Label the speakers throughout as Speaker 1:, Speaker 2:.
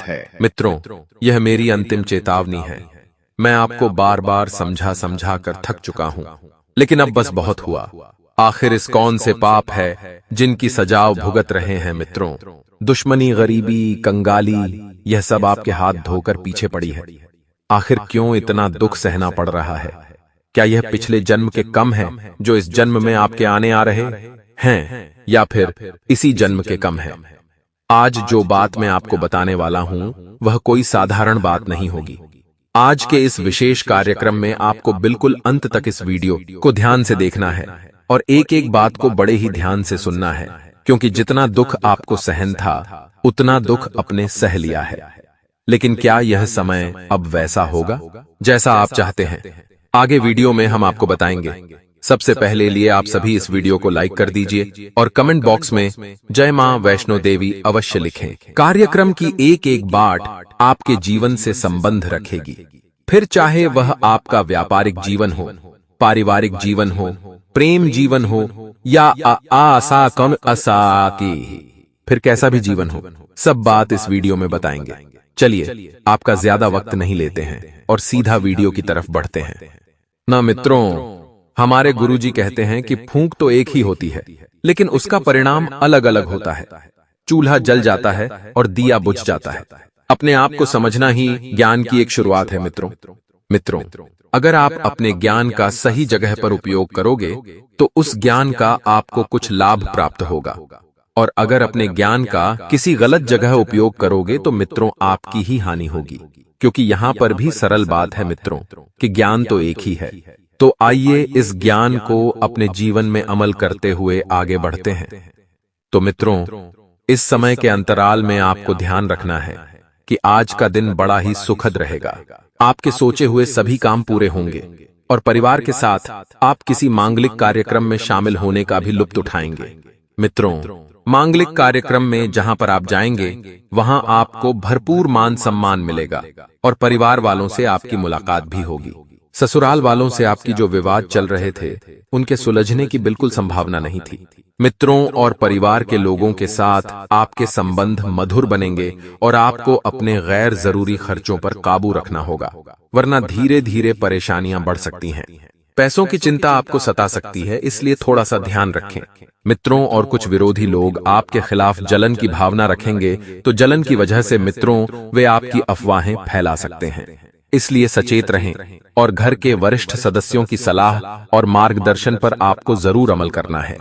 Speaker 1: है।
Speaker 2: मित्रों, यह मेरी अंतिम चेतावनी है। मैं आपको बार बार समझा समझा कर थक चुका हूं, लेकिन अब बस बहुत हुआ। आखिर इस कौन से पाप है जिनकी सजाव भुगत रहे हैं मित्रों? दुश्मनी, गरीबी, कंगाली, यह सब आपके हाथ धोकर पीछे पड़ी है। आखिर क्यों इतना दुख सहना पड़ रहा है? क्या यह पिछले जन्म के कम है जो इस जन्म में आपके आने आ रहे हैं, या फिर इसी जन्म के कम है? आज जो बात मैं आपको बताने वाला हूं वह कोई साधारण बात नहीं होगी। आज के इस विशेष कार्यक्रम में आपको बिल्कुल अंत तक इस वीडियो को ध्यान से देखना है और एक एक बात को बड़े ही ध्यान से सुनना है, क्योंकि जितना दुख आपको सहन था उतना दुख अपने सह लिया है। लेकिन क्या यह समय अब वैसा होगा जैसा आप चाहते हैं? आगे वीडियो में हम आपको बताएंगे। सबसे पहले लिए आप सभी इस वीडियो को लाइक कर दीजिए और कमेंट बॉक्स में जय मां वैष्णो देवी अवश्य लिखें। कार्यक्रम की एक एक बात आपके जीवन से संबंध रखेगी, फिर चाहे वह आपका व्यापारिक जीवन हो, पारिवारिक जीवन हो, प्रेम जीवन हो या आसा कौन असा की फिर कैसा भी जीवन हो, सब बात इस वीडियो में बताएंगे। चलिए आपका ज्यादा वक्त नहीं लेते हैं और सीधा वीडियो की तरफ बढ़ते हैं। ना मित्रों, हमारे गुरुजी कहते हैं कि फूंक तो एक ही होती है, लेकिन उसका परिणाम अलग अलग होता है। चूल्हा जल जाता है और दिया बुझ जाता है। अपने आप को समझना ही ज्ञान की एक शुरुआत है मित्रों, अगर आप अपने ज्ञान का सही जगह पर उपयोग करोगे तो उस ज्ञान का आपको कुछ लाभ प्राप्त होगा, और अगर अपने ज्ञान का किसी गलत जगह उपयोग करोगे तो मित्रों आपकी ही हानि होगी, क्योंकि यहाँ पर भी सरल बात है मित्रों कि ज्ञान तो एक ही है। तो आइए इस ज्ञान को अपने जीवन में अमल करते हुए आगे बढ़ते हैं। तो मित्रों, इस समय के अंतराल में आपको ध्यान रखना है कि आज का दिन बड़ा ही सुखद रहेगा। आपके सोचे हुए सभी काम पूरे होंगे और परिवार के साथ आप किसी मांगलिक कार्यक्रम में शामिल होने का भी लुत्फ उठाएंगे। मित्रों, मांगलिक कार्यक्रम में जहां पर आप जाएंगे वहां आपको भरपूर मान सम्मान मिलेगा और परिवार वालों से आपकी मुलाकात भी होगी। ससुराल वालों से आपकी जो विवाद चल रहे थे उनके सुलझने की बिल्कुल संभावना नहीं थी। मित्रों और परिवार के लोगों के साथ आपके संबंध मधुर बनेंगे और आपको अपने गैर जरूरी खर्चों पर काबू रखना होगा, वरना धीरे धीरे परेशानियां बढ़ सकती हैं। पैसों की चिंता आपको सता सकती है, इसलिए थोड़ा सा ध्यान रखें मित्रों। और कुछ विरोधी लोग आपके खिलाफ जलन की भावना रखेंगे, तो जलन की वजह से मित्रों वे आपकी अफवाहें फैला सकते हैं। इसलिए सचेत रहें और घर के वरिष्ठ सदस्यों की सलाह और मार्गदर्शन पर आपको जरूर अमल करना है।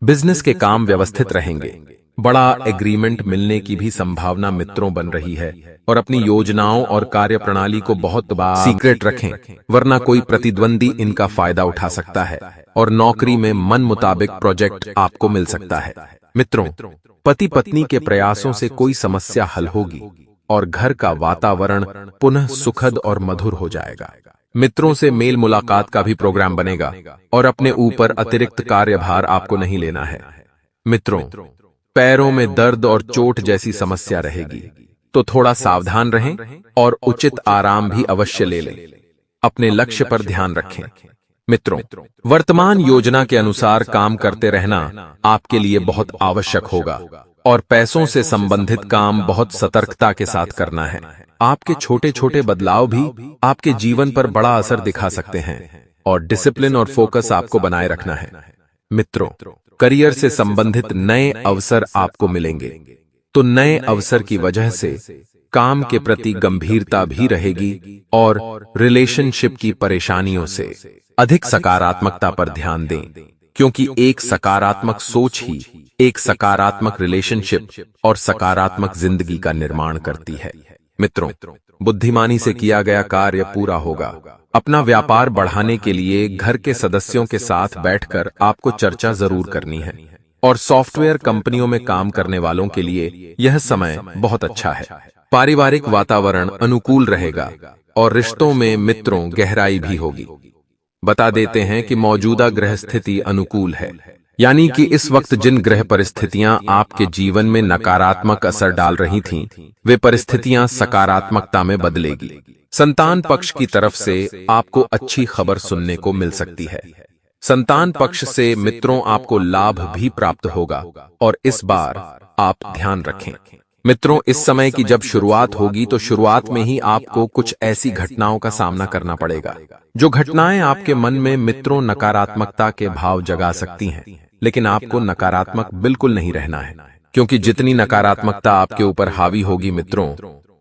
Speaker 2: बिजनेस के काम व्यवस्थित रहेंगे। बड़ा एग्रीमेंट मिलने की भी संभावना मित्रों बन रही है, और अपनी योजनाओं और कार्य प्रणाली को बहुत सीक्रेट रखें, वरना कोई प्रतिद्वंदी इनका फायदा उठा सकता है और नौकरी में मन मुताबिक प्रोजेक्ट आपको मिल सकता है। मित्रों, पति पत्नी के प्रयासों से कोई समस्या हल होगी और घर का वातावरण पुनः सुखद और मधुर हो जाएगा। मित्रों से मेल मुलाकात का भी प्रोग्राम बनेगा और अपने ऊपर अतिरिक्त कार्यभार आपको नहीं लेना है। मित्रों, पैरों में दर्द और चोट जैसी समस्या रहेगी, तो थोड़ा सावधान रहें और उचित आराम भी अवश्य ले लें। अपने लक्ष्य पर ध्यान रखें। मित्रों, वर्तमान योजना के अनुसार काम करते रहना आपके लिए बहुत आवश्यक होगा और पैसों से संबंधित काम बहुत सतर्कता के साथ करना है। आपके छोटे छोटे बदलाव भी आपके जीवन पर बड़ा असर दिखा सकते हैं और डिसिप्लिन और फोकस आपको बनाए रखना है। मित्रों, करियर से संबंधित नए अवसर आपको मिलेंगे, तो नए अवसर की वजह से काम के प्रति गंभीरता भी रहेगी और रिलेशनशिप की परेशानियों से अधिक सकारात्मकता पर ध्यान दें, क्योंकि एक सकारात्मक सोच ही एक सकारात्मक रिलेशनशिप और सकारात्मक जिंदगी का निर्माण करती है। मित्रों, बुद्धिमानी से किया गया कार्य पूरा होगा। अपना व्यापार बढ़ाने के लिए घर के सदस्यों के साथ बैठकर आपको चर्चा जरूर करनी है, और सॉफ्टवेयर कंपनियों में काम करने वालों के लिए यह समय बहुत अच्छा है। पारिवारिक वातावरण अनुकूल रहेगा और रिश्तों में मित्रों गहराई भी होगी। बता देते हैं कि मौजूदा ग्रह स्थिति अनुकूल है, यानी कि इस वक्त जिन ग्रह परिस्थितियां आपके जीवन में नकारात्मक असर डाल रही थीं, वे परिस्थितियां सकारात्मकता में बदलेगी। संतान पक्ष की तरफ से आपको अच्छी खबर सुनने को मिल सकती है। संतान पक्ष से मित्रों आपको लाभ भी प्राप्त होगा, और इस बार आप ध्यान रखें, मित्रों, इस समय की जब शुरुआत होगी तो शुरुआत में ही आपको कुछ ऐसी घटनाओं का सामना करना पड़ेगा जो घटनाएं आपके मन में मित्रों नकारात्मकता के भाव जगा सकती हैं। लेकिन आपको नकारात्मक बिल्कुल नहीं रहना है, क्योंकि जितनी नकारात्मकता आपके ऊपर हावी होगी मित्रों,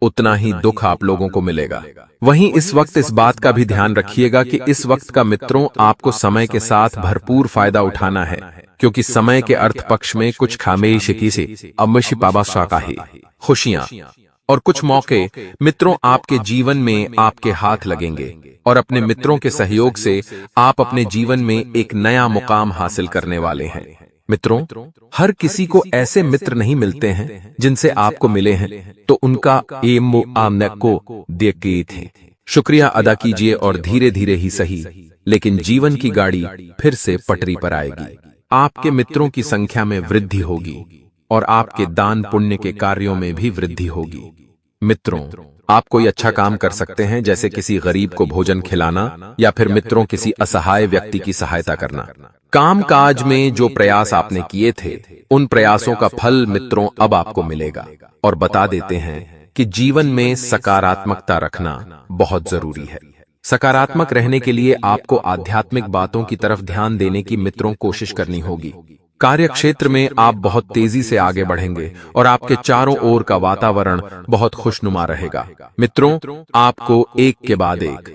Speaker 2: उतना ही दुख आप लोगों को मिलेगा। वहीं इस वक्त इस बात का भी ध्यान रखिएगा कि इस वक्त का मित्रों आपको समय के साथ भरपूर फायदा उठाना है, क्योंकि समय के अर्थ पक्ष में कुछ खामेशकी से अवश्य पाबा शाकाही खुशियां और कुछ मौके मित्रों आपके जीवन में आपके हाथ लगेंगे और अपने मित्रों के सहयोग से आप अपने जीवन में एक नया मुकाम हासिल करने वाले हैं। मित्रों, हर किसी को ऐसे मित्र नहीं मिलते हैं जिनसे आपको मिले हैं, तो उनका आमने को देखिए थे शुक्रिया अदा कीजिए और धीरे धीरे ही सही, लेकिन जीवन की गाड़ी फिर से पटरी पर आएगी। आपके मित्रों की संख्या में वृद्धि होगी और आपके दान पुण्य के कार्यों में भी वृद्धि होगी। मित्रों, आप कोई अच्छा काम कर सकते हैं, जैसे किसी गरीब को भोजन खिलाना या फिर मित्रों किसी असहाय व्यक्ति की सहायता करना। काम काज में जो प्रयास आपने किए थे, उन प्रयासों का फल मित्रों अब आपको मिलेगा। और बता देते हैं कि जीवन में सकारात्मकता रखना बहुत जरूरी है। सकारात्मक रहने के लिए आपको आध्यात्मिक बातों की तरफ ध्यान देने की मित्रों कोशिश करनी होगी। कार्य क्षेत्र में आप बहुत तेजी से आगे बढ़ेंगे और आपके चारों ओर का वातावरण बहुत खुशनुमा रहेगा। मित्रों, आपको एक के बाद एक,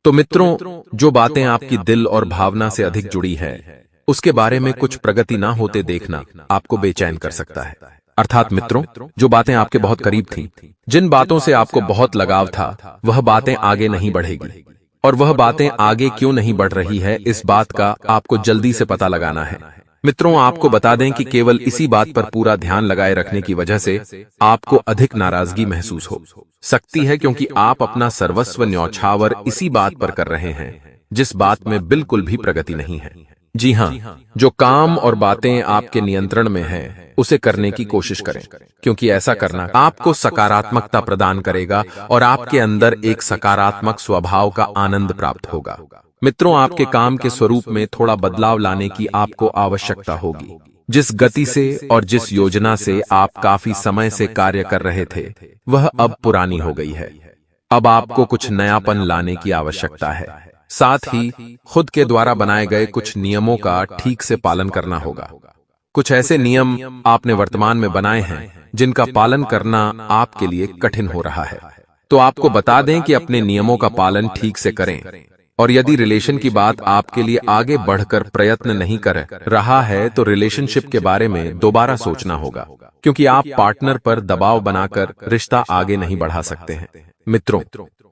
Speaker 2: तो मित्रों जो बातें आपकी दिल और भावना से अधिक जुड़ी है, उसके बारे में कुछ प्रगति ना होते देखना आपको बेचैन कर सकता है। अर्थात मित्रों, जो बातें आपके बहुत करीब थीं, जिन बातों से आपको बहुत लगाव था, वह बातें आगे नहीं बढ़ेगी। और वह बातें आगे क्यों नहीं बढ़ रही है, इस बात का आपको जल्दी से पता लगाना है। मित्रों, आपको बता दें कि केवल इसी बात पर पूरा ध्यान लगाए रखने की वजह से आपको अधिक नाराजगी महसूस हो सकती है, क्योंकि आप अपना सर्वस्व न्यौछावर इसी बात पर कर रहे हैं जिस बात में बिल्कुल भी प्रगति नहीं है। जी हाँ, जो काम और बातें आपके नियंत्रण में हैं, उसे करने की कोशिश करें, क्योंकि ऐसा करना आपको सकारात्मकता प्रदान करेगा और आपके अंदर एक सकारात्मक स्वभाव का आनंद प्राप्त होगा। मित्रों, आपके काम के स्वरूप में थोड़ा बदलाव लाने की आपको आवश्यकता होगी। जिस गति से और जिस योजना से आप काफी समय से कार्य कर रहे थे, वह अब पुरानी हो गई है। अब आपको कुछ नयापन लाने की आवश्यकता है। साथ ही खुद के द्वारा बनाए गए कुछ नियमों का ठीक से पालन करना होगा। कुछ ऐसे नियम आपने वर्तमान में बनाए हैं जिनका पालन करना आपके लिए कठिन हो रहा है, तो आपको बता दें कि अपने नियमों का पालन ठीक से करें। और यदि रिलेशन की बात आपके लिए आगे बढ़कर प्रयत्न नहीं कर रहा है, तो रिलेशनशिप के बारे में दोबारा सोचना होगा, क्योंकि आप पार्टनर पर दबाव बनाकर रिश्ता आगे नहीं बढ़ा सकते हैं। मित्रों,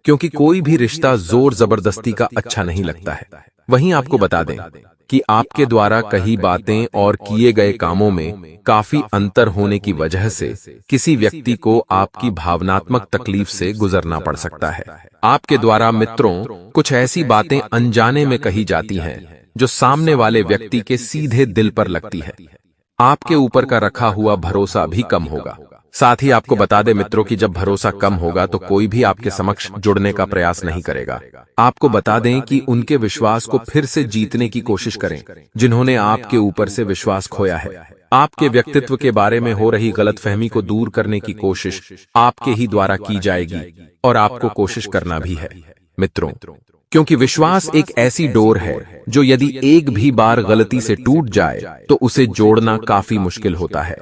Speaker 2: क्योंकि कोई भी रिश्ता जोर जबरदस्ती का अच्छा नहीं लगता है। वहीं आपको बता दें कि आपके द्वारा कही बातें और किए गए कामों में काफी अंतर होने की वजह से किसी व्यक्ति को आपकी भावनात्मक तकलीफ से गुजरना पड़ सकता है। आपके द्वारा मित्रों कुछ ऐसी बातें अनजाने में कही जाती हैं जो सामने वाले व्यक्ति के सीधे दिल पर लगती है। आपके ऊपर का रखा हुआ भरोसा भी कम होगा। साथ ही आपको बता दें मित्रों कि जब भरोसा कम होगा तो कोई भी आपके समक्ष जुड़ने का प्रयास नहीं करेगा। आपको बता दें कि उनके विश्वास को फिर से जीतने की कोशिश करें जिन्होंने आपके ऊपर से विश्वास खोया है। आपके व्यक्तित्व के बारे में हो रही गलतफहमी को दूर करने की कोशिश आपके ही द्वारा की जाएगी और आपको कोशिश करना भी है। मित्रों, क्योंकि विश्वास एक ऐसी डोर है जो यदि एक भी बार गलती से टूट जाए तो उसे जोड़ना काफी मुश्किल होता है।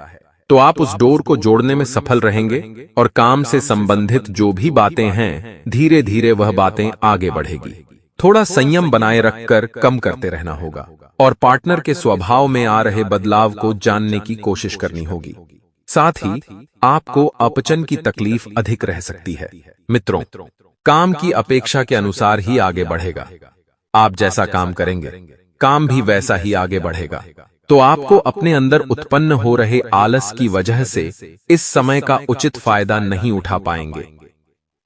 Speaker 2: तो आप उस डोर को जोड़ने में सफल रहेंगे और काम से संबंधित जो भी बातें हैं, धीरे धीरे वह बातें आगे बढ़ेगी। थोड़ा संयम बनाए रखकर कम करते रहना होगा और पार्टनर के स्वभाव में आ रहे बदलाव को जानने की कोशिश करनी होगी। साथ ही आपको अपचन की तकलीफ अधिक रह सकती है। मित्रों, काम की अपेक्षा के अनुसार ही आगे बढ़ेगा। आप जैसा काम करेंगे, काम भी वैसा ही आगे बढ़ेगा। तो आपको अपने अंदर उत्पन्न हो रहे आलस की वजह से इस समय का उचित फायदा नहीं उठा पाएंगे।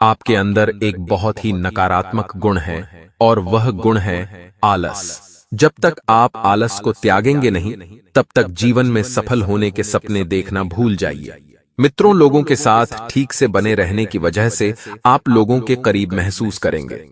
Speaker 2: आपके अंदर एक बहुत ही नकारात्मक गुण है और वह गुण है आलस। जब तक आप आलस को त्यागेंगे नहीं, तब तक जीवन में सफल होने के सपने देखना भूल जाइए। मित्रों, लोगों के साथ ठीक से बने रहने की वजह से आप लोगों के करीब महसूस करेंगे।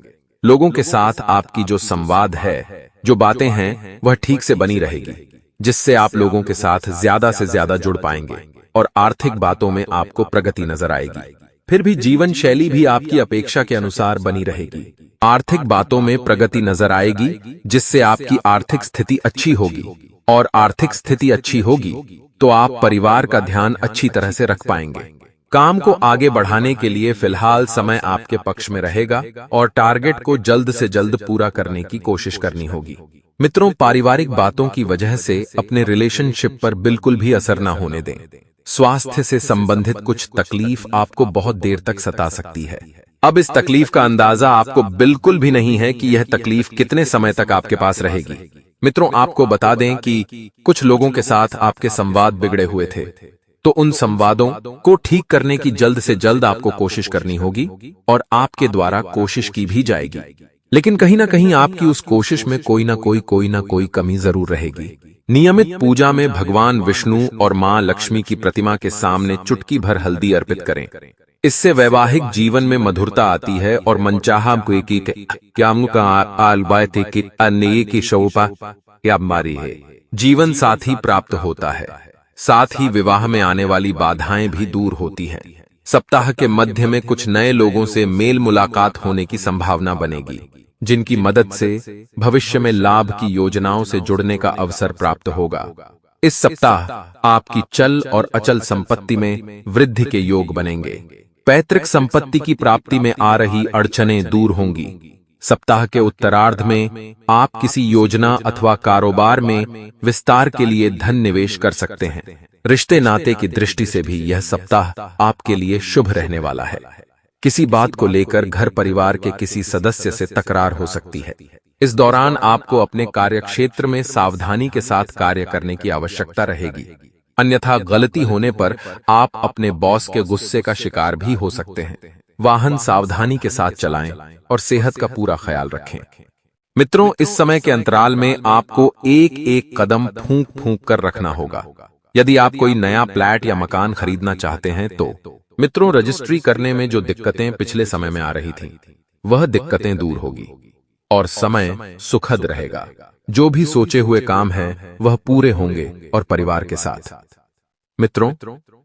Speaker 2: लोगों के साथ आपकी जो संवाद है, जो बातें हैं, वह ठीक से बनी रहेगी, जिससे आप लोगों के साथ ज्यादा से ज्यादा जुड़ पाएंगे और आर्थिक बातों में आपको प्रगति नजर आएगी। फिर भी जीवन शैली भी आपकी अपेक्षा के अनुसार बनी रहेगी। आर्थिक बातों में प्रगति नजर आएगी, जिससे आपकी आर्थिक स्थिति अच्छी होगी, और आर्थिक स्थिति अच्छी होगी तो आप परिवार का ध्यान अच्छी तरह से रख पाएंगे। काम को आगे बढ़ाने के लिए फिलहाल समय आपके पक्ष में रहेगा और टारगेट को जल्द से जल्द पूरा करने की कोशिश करनी होगी। मित्रों, पारिवारिक बातों की वजह से अपने रिलेशनशिप पर बिल्कुल भी असर न होने दें। स्वास्थ्य से संबंधित कुछ तकलीफ आपको बहुत देर तक सता सकती है। अब इस तकलीफ का अंदाजा आपको बिल्कुल भी नहीं है कि यह तकलीफ कितने समय तक आपके पास रहेगी। मित्रों, आपको बता दें कि कुछ लोगों के साथ आपके संवाद बिगड़े हुए थे, तो उन संवादों को ठीक करने की जल्द से जल्द आपको कोशिश करनी होगी और आपके द्वारा कोशिश की भी जाएगी। लेकिन कहीं ना कहीं आपकी उस कोशिश में कोई ना कोई कमी जरूर रहेगी। नियमित पूजा में भगवान विष्णु और मां लक्ष्मी की प्रतिमा के सामने चुटकी भर हल्दी अर्पित करें। इससे वैवाहिक जीवन में मधुरता आती है और मनचाहा जीवन साथी प्राप्त होता है। साथ ही विवाह में आने वाली बाधाएं भी दूर होती हैं। सप्ताह के मध्य में कुछ नए लोगों से मेल मुलाकात होने की संभावना बनेगी, जिनकी मदद से भविष्य में लाभ की योजनाओं से जुड़ने का अवसर प्राप्त होगा। इस सप्ताह आपकी चल और अचल संपत्ति में वृद्धि के योग बनेंगे। पैतृक संपत्ति की प्राप्ति में आ रही अड़चनें दूर होंगी। सप्ताह के उत्तरार्ध में आप किसी योजना अथवा कारोबार में विस्तार के लिए धन निवेश कर सकते हैं। रिश्ते नाते की दृष्टि से भी यह सप्ताह आपके लिए शुभ रहने वाला है। किसी बात को लेकर घर परिवार के किसी सदस्य से तकरार हो सकती है। इस दौरान आपको अपने कार्यक्षेत्र में सावधानी के साथ कार्य करने की आवश्यकता रहेगी, अन्यथा गलती होने पर आप अपने बॉस के गुस्से का शिकार भी हो सकते हैं। वाहन सावधानी के साथ चलाएं और सेहत का पूरा ख्याल रखें। मित्रों, इस समय के अंतराल में आपको एक एक कदम फूंक फूंक कर रखना होगा। यदि आप कोई नया फ्लैट या मकान खरीदना चाहते हैं तो मित्रों, रजिस्ट्री करने में जो दिक्कतें पिछले समय में आ रही थीं, वह दिक्कतें दूर होगी और समय सुखद रहेगा। जो भी सोचे हुए काम हैं, वह पूरे होंगे और परिवार के साथ। मित्रों,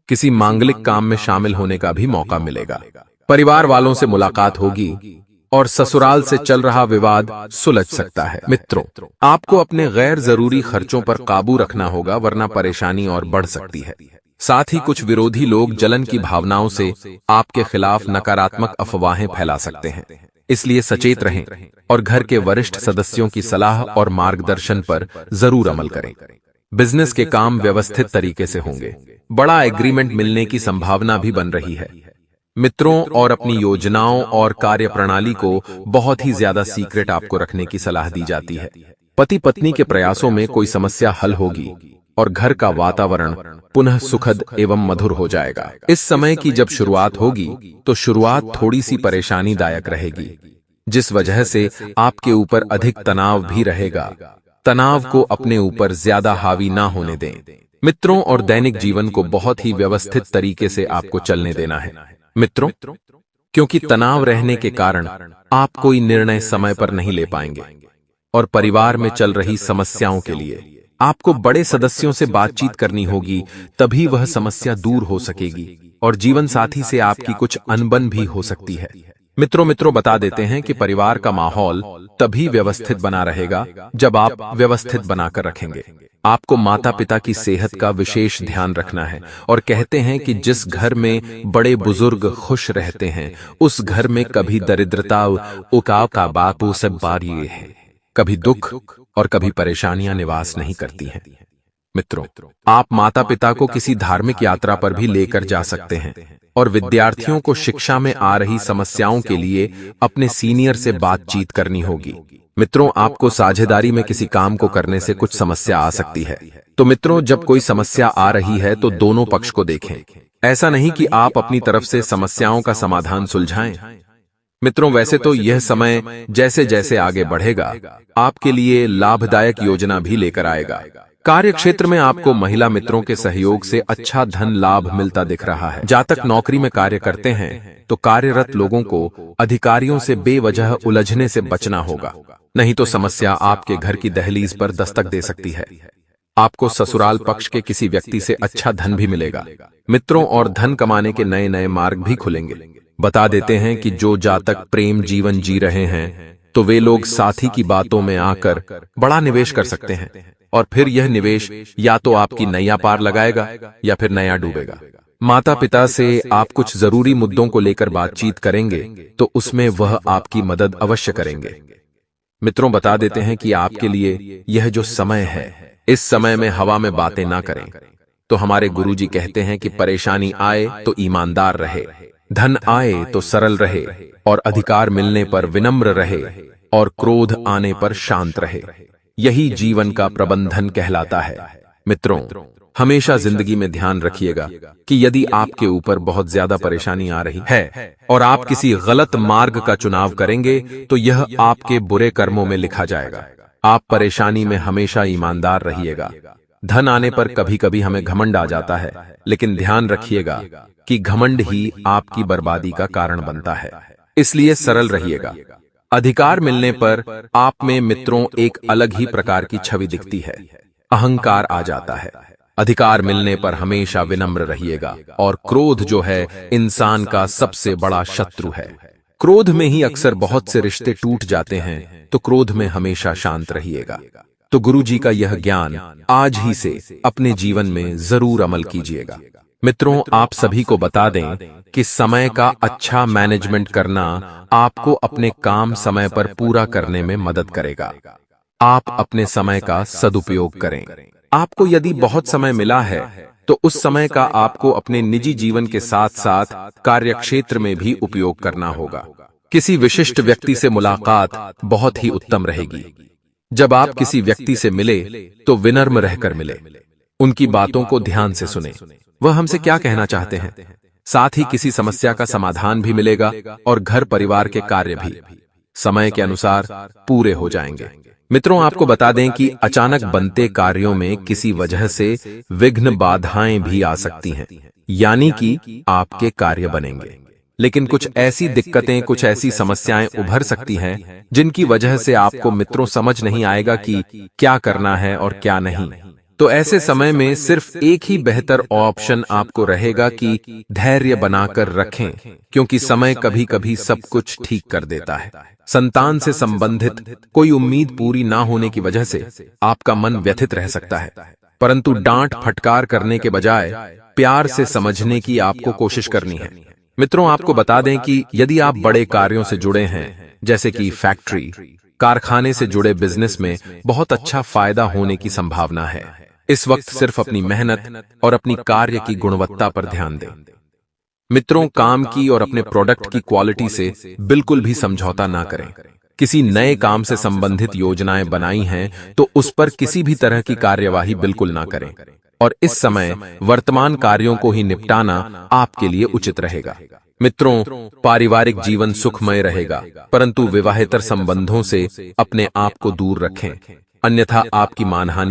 Speaker 2: किसी मांगलिक काम में शामिल होने का भी मौका मिलेगा। परिवार वालों से मुलाकात होगी और ससुराल से चल रहा विवाद सुलझ सकता है। मित्रों, आपको अपने गैर जरूरी खर्चों पर काबू रखना होगा, वरना परेशानी और बढ़ सकती है। साथ ही कुछ विरोधी लोग जलन की भावनाओं से आपके खिलाफ नकारात्मक अफवाहें फैला सकते हैं। इसलिए सचेत रहें और घर के वरिष्ठ सदस्यों की सलाह और मार्गदर्शन पर जरूर अमल करें। बिजनेस के काम व्यवस्थित तरीके से होंगे। बड़ा एग्रीमेंट मिलने की संभावना भी बन रही है। मित्रों, और अपनी योजनाओं और कार्य प्रणाली को बहुत ही ज्यादा सीक्रेट आपको रखने की सलाह दी जाती है। पति पत्नी के प्रयासों में कोई समस्या हल होगी और घर का वातावरण पुनः सुखद एवं मधुर हो जाएगा। इस समय की जब शुरुआत होगी तो शुरुआत थोड़ी सी परेशानीदायक रहेगी, जिस वजह से आपके ऊपर अधिक तनाव भी रहेगा। तनाव को अपने ऊपर ज्यादा हावी ना होने दें। मित्रों, और दैनिक जीवन को बहुत ही व्यवस्थित तरीके से आपको चलने देना है। मित्रों, क्योंकि तनाव रहने के कारण आप कोई निर्णय समय पर नहीं ले पाएंगे और परिवार में चल रही समस्याओं के लिए आपको बड़े सदस्यों से बातचीत करनी होगी, तभी वह समस्या दूर हो सकेगी और जीवन साथी से आपकी कुछ अनबन भी हो सकती है। मित्रों बता देते हैं कि परिवार का माहौल तभी व्यवस्थित बना रहेगा जब आप व्यवस्थित बनाकर रखेंगे। आपको माता पिता की सेहत का विशेष ध्यान रखना है और कहते हैं कि जिस घर में बड़े बुजुर्ग खुश रहते हैं, उस घर में कभी दरिद्रता उकाव का बापू सब बार ये है, कभी दुख और कभी परेशानियां निवास नहीं करती हैं। मित्रों, आप माता पिता को किसी धार्मिक यात्रा पर भी लेकर जा सकते हैं और विद्यार्थियों को शिक्षा में आ रही समस्याओं के लिए अपने सीनियर से बातचीत करनी होगी। मित्रों, आपको साझेदारी में किसी काम को करने से कुछ समस्या आ सकती है। तो मित्रों, जब कोई समस्या आ रही है तो दोनों पक्ष को देखें। ऐसा नहीं कि आप अपनी तरफ से समस्याओं का समाधान सुलझाएं। मित्रों, वैसे तो यह समय जैसे जैसे आगे बढ़ेगा आपके लिए लाभदायक योजना भी लेकर आएगा। कार्य क्षेत्र में आपको महिला मित्रों के सहयोग से अच्छा धन लाभ मिलता दिख रहा है। जातक नौकरी में कार्य करते हैं तो कार्यरत लोगों को अधिकारियों से बेवजह उलझने से बचना होगा, नहीं तो समस्या आपके घर की दहलीज पर दस्तक दे सकती है। आपको ससुराल पक्ष के किसी व्यक्ति से अच्छा धन भी मिलेगा। मित्रों, और धन कमाने के नए नए मार्ग भी खुलेंगे। बता देते हैं कि जो जातक प्रेम जीवन जी रहे हैं तो वे लोग साथी की बातों में आकर बड़ा निवेश कर सकते हैं, और फिर यह निवेश या तो आपकी नैया पार लगाएगा या फिर नया डूबेगा। माता पिता से आप कुछ जरूरी मुद्दों को लेकर बातचीत करेंगे तो उसमें वह आपकी मदद अवश्य करेंगे। मित्रों, बता देते हैं कि आपके लिए यह जो समय है, इस समय में हवा में बातें ना करें। तो हमारे गुरुजी कहते हैं कि परेशानी आए तो ईमानदार रहे, धन आए तो सरल रहे, और अधिकार मिलने पर विनम्र रहे, और क्रोध आने पर शांत रहे। यही जीवन का प्रबंधन कहलाता है। मित्रों, हमेशा जिंदगी में ध्यान रखिएगा कि यदि आपके ऊपर बहुत ज्यादा परेशानी आ रही है और आप किसी गलत मार्ग का चुनाव करेंगे तो यह आपके बुरे कर्मों में लिखा जाएगा। आप परेशानी में हमेशा ईमानदार रहिएगा। धन आने पर कभी कभी हमें घमंड आ जाता है, लेकिन ध्यान रखिएगा कि घमंड ही आपकी बर्बादी का कारण बनता है। इसलिए सरल रहिएगा। अधिकार मिलने पर आप में मित्रों एक अलग ही प्रकार की छवि दिखती है, अहंकार आ जाता है। अधिकार मिलने पर हमेशा विनम्र रहिएगा, और क्रोध जो है इंसान का सबसे बड़ा शत्रु है। क्रोध में ही अक्सर बहुत से रिश्ते टूट जाते हैं, तो क्रोध में हमेशा शांत रहिएगा। तो गुरुजी का यह ज्ञान आज ही से अपने जीवन में जरूर अमल कीजिएगा। मित्रों, आप सभी को बता दें कि समय का अच्छा मैनेजमेंट करना आपको अपने काम समय पर पूरा करने में मदद करेगा। आप अपने समय का सदुपयोग करें। आपको यदि बहुत समय मिला है तो उस समय का आपको अपने निजी जीवन के साथ साथ कार्यक्षेत्र में भी उपयोग करना होगा। किसी विशिष्ट व्यक्ति से मुलाकात बहुत ही उत्तम रहेगी। जब आप किसी व्यक्ति से मिले तो विनम्र रहकर मिले, उनकी बातों को ध्यान से सुने, वह हमसे क्या कहना चाहते हैं। साथ ही किसी समस्या का समाधान भी मिलेगा और घर परिवार के कार्य भी समय के अनुसार पूरे हो जाएंगे। मित्रों, आपको बता दें कि अचानक बनते कार्यों में किसी वजह से विघ्न बाधाएं भी आ सकती हैं, यानी कि आपके कार्य बनेंगे, लेकिन कुछ ऐसी दिक्कतें, कुछ ऐसी समस्याएं उभर सकती हैं जिनकी वजह से आपको मित्रों समझ नहीं आएगा कि क्या करना है और क्या नहीं। तो ऐसे समय में सिर्फ एक ही बेहतर ऑप्शन आपको रहेगा कि धैर्य बनाकर रखें, क्योंकि समय कभी कभी सब कुछ ठीक कर देता है। संतान से संबंधित कोई उम्मीद पूरी ना होने की वजह से आपका मन व्यथित रह सकता है, परंतु डांट फटकार करने के बजाय प्यार से समझने की आपको कोशिश करनी है। मित्रों, आपको बता दें कि यदि आप बड़े कार्यों से जुड़े हैं, जैसे कि फैक्ट्री, कारखाने से जुड़े बिजनेस में बहुत अच्छा फायदा होने की संभावना है। इस वक्त सिर्फ अपनी मेहनत और अपनी कार्य की गुणवत्ता पर ध्यान दें। मित्रों, काम की और अपने प्रोडक्ट की क्वालिटी से बिल्कुल भी समझौता ना करें। किसी नए काम से संबंधित योजनाएं बनाई हैं तो उस पर किसी भी तरह की कार्यवाही बिल्कुल ना करें, और इस समय वर्तमान कार्यों को ही निपटाना आपके लिए उचित रहेगा। मित्रों, पारिवारिक जीवन सुखमय रहेगा, परंतु विवाहेतर संबंधों से अपने आप को दूर रखें, अन्यथा आपकी मानहानि